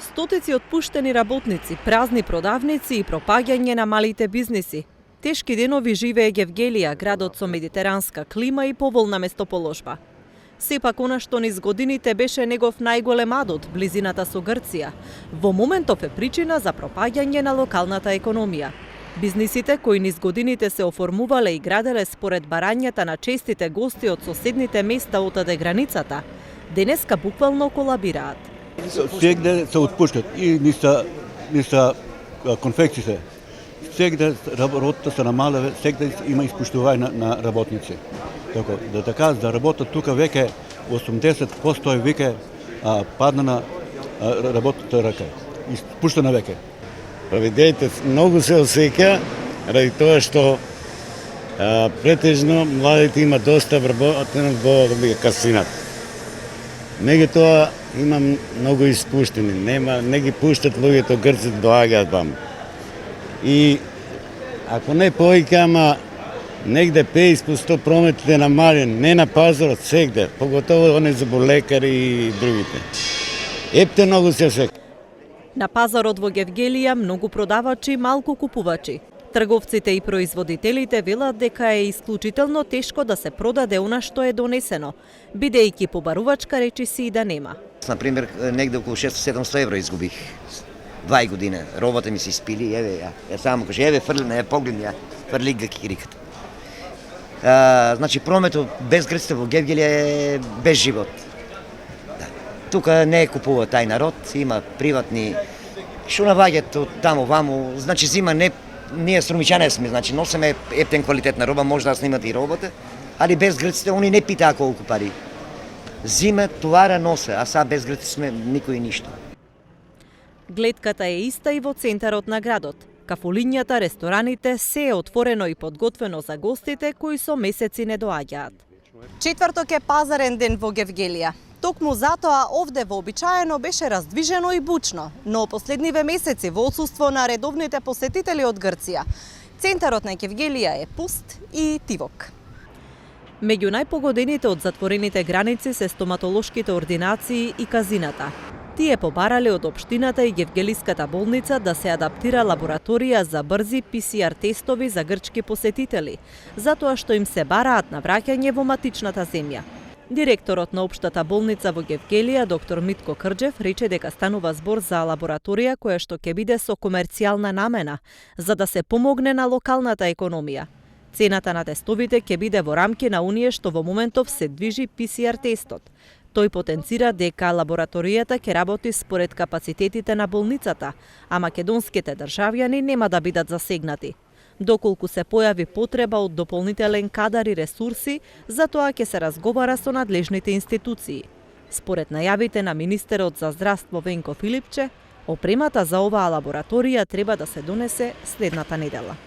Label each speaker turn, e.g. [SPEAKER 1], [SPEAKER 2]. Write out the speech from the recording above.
[SPEAKER 1] Стотици отпуштени работници, празни продавници и пропаѓање на малите бизниси. Тешки денови живее Гевгелија, градот со медитеранска клима и поволна местоположба. Сепак она што низ годините беше негов најголем адот, близината со Грција, во моментов е причина за пропаѓање на локалната економија. Бизнисите кои низ годините се оформувале и граделе според барањата на честите гости од соседните места отаде границата, денеска буквално колабираат.
[SPEAKER 2] Сегде се отпуштат и ниса конфекциите. Сегде работата се намалува, сегде има испуштување на работници. Така да работат тука веќе 80% е веќе падна на работната рака. Испуштена веќе.
[SPEAKER 3] Видете, многу се осеќа ради тоа што претежно младите има доста вработено во касината. Меѓутоа има многу испуштени, не ги пуштат луѓето, грците доаѓаат ваму. И ако не повеќе, ама негде 50% прометите намалени, не на пазарот, сегде, поготово они заболекари и другите. Епте многу се осеќа.
[SPEAKER 1] На пазарот во Гевгелија многу продавачи, малку купувачи. Трговците и производителите велат дека е исклучително тешко да се продаде она што е донесено, бидејќи побарувачка речиси и да нема.
[SPEAKER 4] Например, негде околу 600-700 евро изгубих. 2 години. Робата ми се испили, ја само кажа, фрлина, погледни, фрли ги кириката. Значи, прометот без грците во Гевгелија е без живот. Тука не купува тај народ, има приватни, што наваѓат од таму ваму, значи зима не, ние струмичане сме, значи носиме ептен квалитетна роба, може да снимат и робата, али без грците они не питаа колку пари. Зима товара носе, а сега без грци сме никој ништо.
[SPEAKER 1] Гледката е иста и во центарот на градот. Кафулињата, рестораните, се е отворено и подготвено за гостите кои со месеци не доаѓаат. Четврток е пазарен ден во Гевгелија. Токму затоа овде вообичаено беше раздвижено и бучно, но последниве месеци во отсуство на редовните посетители од Грција, центарот на Гевгелија е пуст и тивок. Меѓу најпогодените од затворените граници се стоматолошките ординации и казината. Тие побарале од општината и Гевгелиската болница да се адаптира лабораторија за брзи ПСР тестови за грчки посетители, затоа што им се бараат на враќање во матичната земја. Директорот на општата болница во Гевгелија, доктор Митко Крџев, рече дека станува збор за лабораторија која што ќе биде со комерцијална намена, за да се помогне на локалната економија. Цената на тестовите ќе биде во рамки на оние што во моментов се движи ПСР тестот. Тој потенцира дека лабораторијата ќе работи според капацитетите на болницата, а македонските државјани нема да бидат засегнати. Доколку се појави потреба од дополнителен кадар и ресурси, за тоа ќе се разговара со надлежните институции. Според најавите на министерот за здравство Венко Филипче, опремата за оваа лабораторија треба да се донесе следната недела.